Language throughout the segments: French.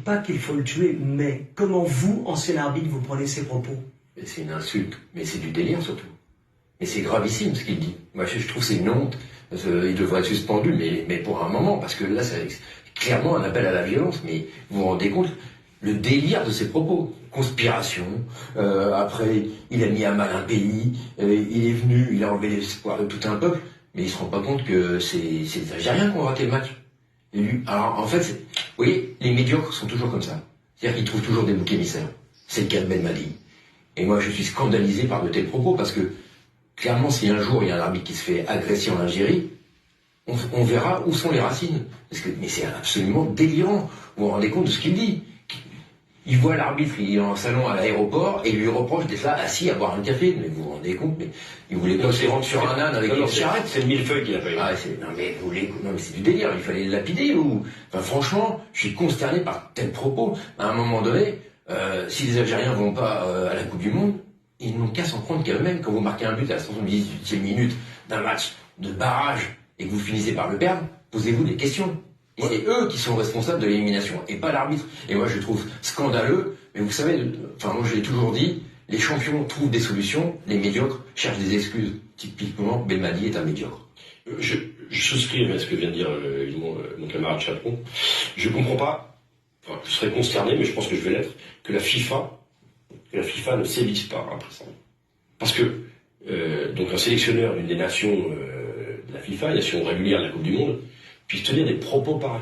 pas qu'il faut le tuer, mais comment vous, ancien arbitre, vous prenez ces propos? C'est une insulte, mais c'est du délire surtout. Mais c'est gravissime ce qu'il dit. Moi je trouve que c'est une honte. Il devrait être suspendu, mais pour un moment, parce que là c'est clairement un appel à la violence. Mais vous vous rendez compte le délire de ses propos? Conspiration, après il a mis à mal un pays, il est venu, il a enlevé l'espoir de tout un peuple, mais il se rend pas compte que c'est les Algériens qui ont raté le match. Et lui, alors en fait, vous voyez, les médiocres sont toujours comme ça. C'est-à-dire qu'ils trouvent toujours des boucs émissaires. C'est le cas de Ben Madi. Et moi je suis scandalisé par de tels propos, parce que clairement si un jour il y a un arbitre qui se fait agresser en Algérie, on verra où sont les racines. Mais c'est absolument délirant. Vous vous rendez compte de ce qu'il dit? Il voit l'arbitre, il est en salon à l'aéroport et il lui reproche d'être là assis à boire un café. Mais vous vous rendez compte? Mais il voulait pas se rendre sur un âne avec une charrette. C'est le millefeuille qu'il a pas eu. Non mais c'est du délire, il fallait le lapider ou... Enfin franchement, je suis consterné par tels propos. À un moment donné, si les Algériens vont pas à la Coupe du Monde, ils n'ont qu'à s'en prendre qu'à eux-mêmes. Quand vous marquez un but à la 78e minute d'un match de barrage et que vous finissez par le perdre, posez-vous des questions. C'est eux qui sont responsables de l'élimination, et pas l'arbitre. Et moi, je trouve scandaleux, mais vous savez, enfin, moi, je l'ai toujours dit, les champions trouvent des solutions, les médiocres cherchent des excuses. Typiquement, Belmadi est un médiocre. Je souscris à ce que vient de dire mon camarade Chaperon. Je comprends pas, enfin, je serais consterné, mais je pense que je vais l'être, que la FIFA ne sévise pas après ça. Parce que, donc un sélectionneur d'une des nations de la FIFA, nation régulière de la Coupe du Monde, puisse tenir des propos pareils,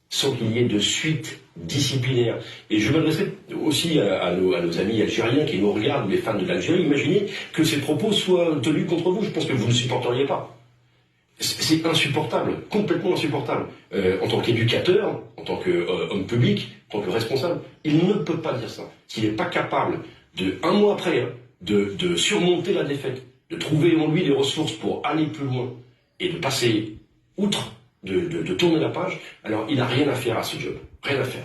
sans qu'il y ait de suite disciplinaire. Et je m'adresserai aussi à nos amis algériens qui nous regardent, les fans de l'Algérie. Imaginez que ces propos soient tenus contre vous. Je pense que vous ne supporteriez pas. C'est insupportable, complètement insupportable. En tant qu'éducateur, en tant qu'homme public, en tant que responsable, il ne peut pas dire ça. S'il n'est pas capable, un mois après, de surmonter la défaite, de trouver en lui les ressources pour aller plus loin et de passer outre, de tourner la page, alors il n'a rien à faire à ce job. Rien à faire.